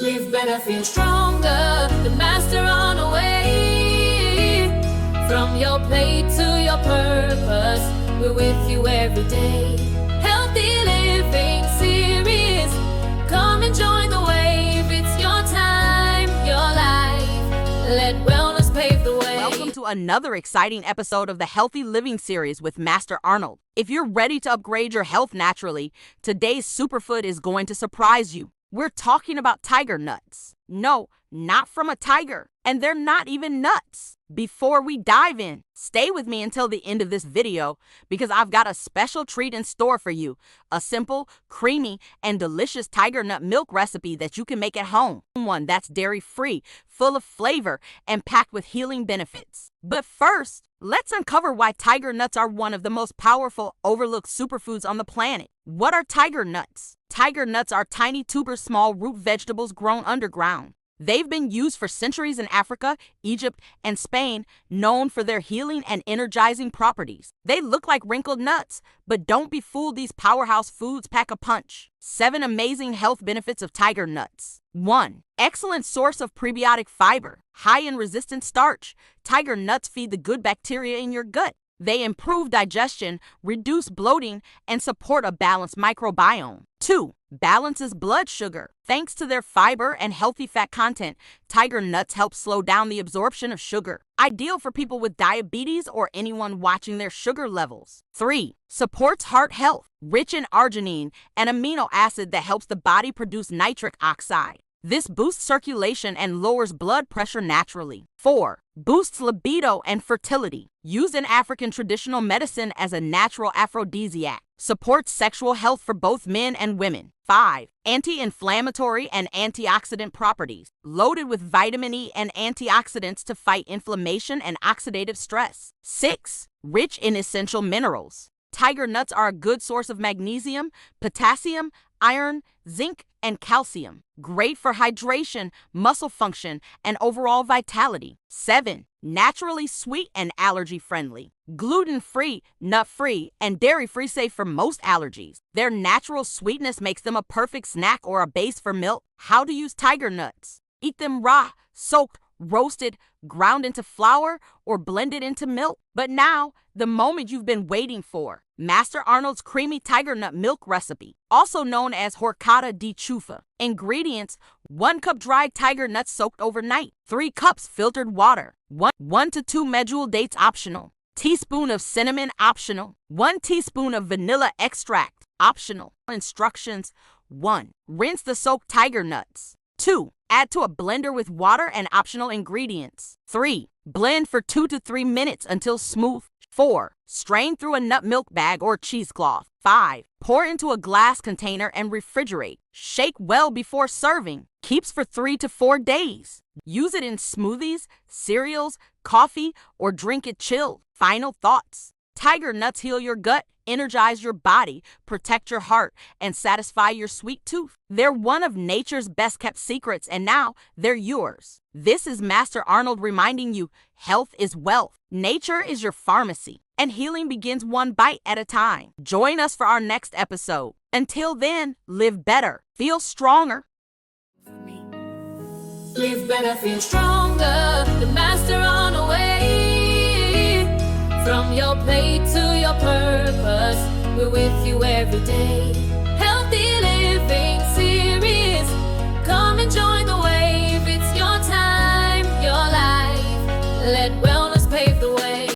Live better, feel stronger. The Master Arnold way. From your plate to your purpose, we're with you every day. Healthy living series. Come and join the wave. It's your time, your life. Let wellness pave the way. Welcome to another exciting episode of the Healthy Living series with Master Arnold. If you're ready to upgrade your health naturally, today's superfood is going to surprise you. We're talking about tiger nuts. No, not from a tiger. And they're not even nuts. Before we dive in, stay with me until the end of this video because I've got a special treat in store for you. A simple, creamy, and delicious tiger nut milk recipe that you can make at home. One that's dairy-free, full of flavor, and packed with healing benefits. But first, let's uncover why tiger nuts are one of the most powerful, overlooked superfoods on the planet. What are tiger nuts? Tiger nuts are tiny tuber small root vegetables grown underground. They've been used for centuries in Africa, Egypt, and Spain, known for their healing and energizing properties. They look like wrinkled nuts, but don't be fooled, these powerhouse foods pack a punch. 7 amazing health benefits of tiger nuts. 1. Excellent source of prebiotic fiber. High in resistant starch, tiger nuts feed the good bacteria in your gut. They improve digestion, reduce bloating, and support a balanced microbiome. 2. Balances blood sugar. Thanks to their fiber and healthy fat content, tiger nuts help slow down the absorption of sugar. Ideal for people with diabetes or anyone watching their sugar levels. 3. Supports heart health. Rich in arginine, an amino acid that helps the body produce nitric oxide. This boosts circulation and lowers blood pressure naturally. 4. Boosts libido and fertility. Used in African traditional medicine as a natural aphrodisiac. Supports sexual health for both men and women. 5. Anti-inflammatory and antioxidant properties. Loaded with vitamin E and antioxidants to fight inflammation and oxidative stress. 6. Rich in essential minerals. Tiger nuts are a good source of magnesium, potassium, iron, zinc, and calcium. Great for hydration, muscle function, and overall vitality. 7. Naturally sweet and allergy-friendly. Gluten-free, nut-free, and dairy-free, safe for most allergies. Their natural sweetness makes them a perfect snack or a base for milk. How to use tiger nuts. Eat them raw, soaked, roasted, ground into flour, or blended into milk. But now, the moment you've been waiting for. Master Arnold's creamy tiger nut milk recipe, also known as Horchata di Chufa. Ingredients: 1 cup dried tiger nuts soaked overnight, 3 cups filtered water, 1 to 2 medjool dates optional, teaspoon of cinnamon optional, 1 teaspoon of vanilla extract optional. Instructions: 1. Rinse the soaked tiger nuts. 2. Add to a blender with water and optional ingredients. 3. Blend for 2 to 3 minutes until smooth. 4. Strain through a nut milk bag or cheesecloth. 5. Pour into a glass container and refrigerate. Shake well before serving. Keeps for 3 to 4 days. Use it in smoothies, cereals, coffee, or drink it chilled. Final thoughts. Tiger nuts heal your gut, energize your body, protect your heart, and satisfy your sweet tooth. They're one of nature's best-kept secrets, and now they're yours. This is Master Arnold reminding you, health is wealth. Nature is your pharmacy, and healing begins one bite at a time. Join us for our next episode. Until then, live better, feel stronger. Live better, feel stronger. The Master Arnold way. From your plate to your purpose, we're with you every day. Healthy living series. Come and join the wave. It's your time, your life. Let wellness pave the way.